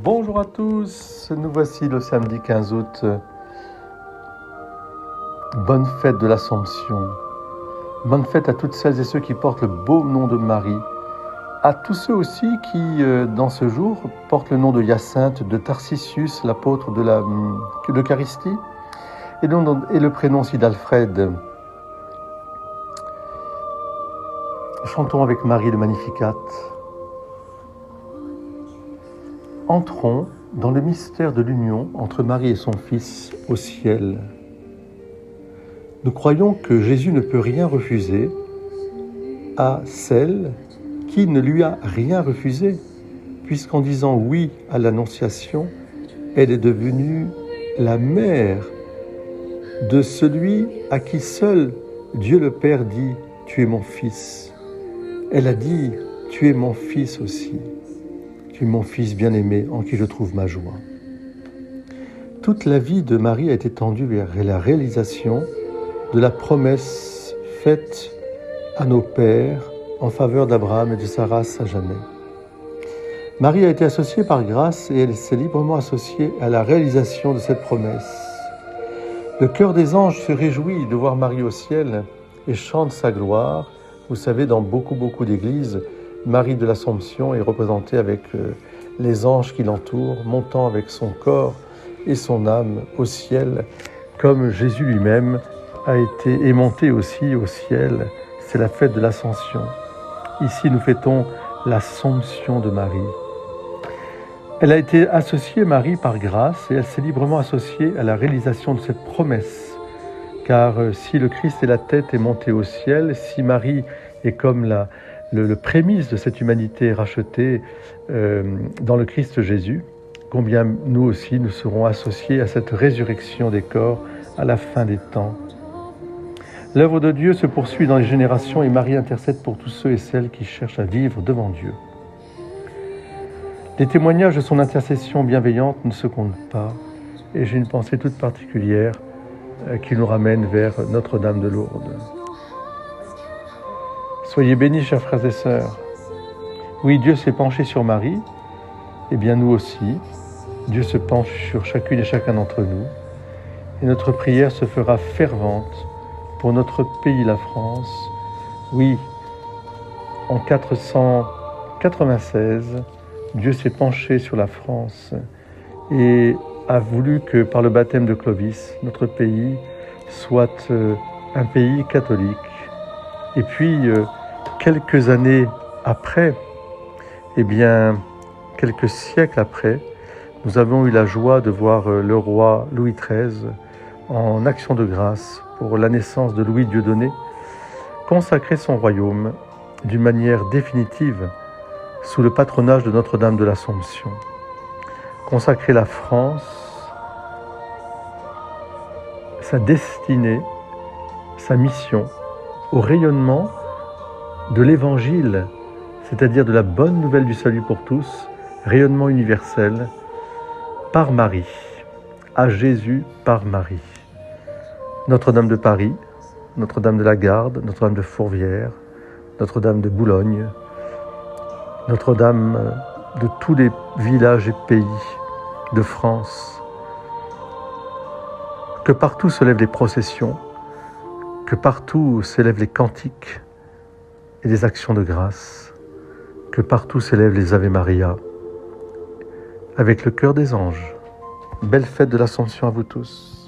Bonjour à tous, nous voici le samedi 15 août. Bonne fête de l'Assomption. Bonne fête à toutes celles et ceux qui portent le beau nom de Marie. À tous ceux aussi qui, dans ce jour, portent le nom de Hyacinthe, de Tarcisius, l'apôtre de l'Eucharistie, et le prénom aussi d'Alfred. Chantons avec Marie le Magnificat. Entrons dans le mystère de l'union entre Marie et son Fils au ciel. Nous croyons que Jésus ne peut rien refuser à celle qui ne lui a rien refusé, puisqu'en disant oui à l'Annonciation, elle est devenue la mère de celui à qui seul Dieu le Père dit « Tu es mon Fils ». Elle a dit « Tu es mon Fils aussi ». Tu es mon Fils bien-aimé, en qui je trouve ma joie. Toute la vie de Marie a été tendue vers la réalisation de la promesse faite à nos pères en faveur d'Abraham et de sa race à jamais. Marie a été associée par grâce et elle s'est librement associée à la réalisation de cette promesse. Le chœur des anges se réjouit de voir Marie au ciel et chante sa gloire. Vous savez, dans beaucoup d'églises, Marie de l'Assomption est représentée avec les anges qui l'entourent, montant avec son corps et son âme au ciel, comme Jésus lui-même est monté aussi au ciel. C'est la fête de l'Ascension. Ici, nous fêtons l'Assomption de Marie. Elle a été associée, Marie, par grâce, et elle s'est librement associée à la réalisation de cette promesse. Car si le Christ est la tête et monté au ciel, si Marie est comme le prémisse de cette humanité rachetée dans le Christ Jésus, combien nous aussi nous serons associés à cette résurrection des corps à la fin des temps. L'œuvre de Dieu se poursuit dans les générations et Marie intercède pour tous ceux et celles qui cherchent à vivre devant Dieu. Les témoignages de son intercession bienveillante ne se comptent pas et j'ai une pensée toute particulière qui nous ramène vers Notre-Dame de Lourdes. Soyez bénis, chers frères et sœurs. Oui, Dieu s'est penché sur Marie, et bien nous aussi. Dieu se penche sur chacune et chacun d'entre nous. Et notre prière se fera fervente pour notre pays, la France. Oui, en 496, Dieu s'est penché sur la France et a voulu que par le baptême de Clovis, notre pays soit un pays catholique. Et puis, quelques années après, quelques siècles après, nous avons eu la joie de voir le roi Louis XIII en action de grâce pour la naissance de Louis Dieudonné, consacrer son royaume d'une manière définitive sous le patronage de Notre-Dame de l'Assomption. Consacrer la France, sa destinée, sa mission, au rayonnement de l'Évangile, c'est-à-dire de la bonne nouvelle du salut pour tous, rayonnement universel, par Marie, à Jésus par Marie. Notre-Dame de Paris, Notre-Dame de la Garde, Notre-Dame de Fourvière, Notre-Dame de Boulogne, Notre-Dame de tous les villages et pays de France. Que partout se lèvent les processions, que partout s'élèvent les cantiques et les actions de grâce, que partout s'élèvent les Ave Maria, avec le cœur des anges. Belle fête de l'Assomption à vous tous.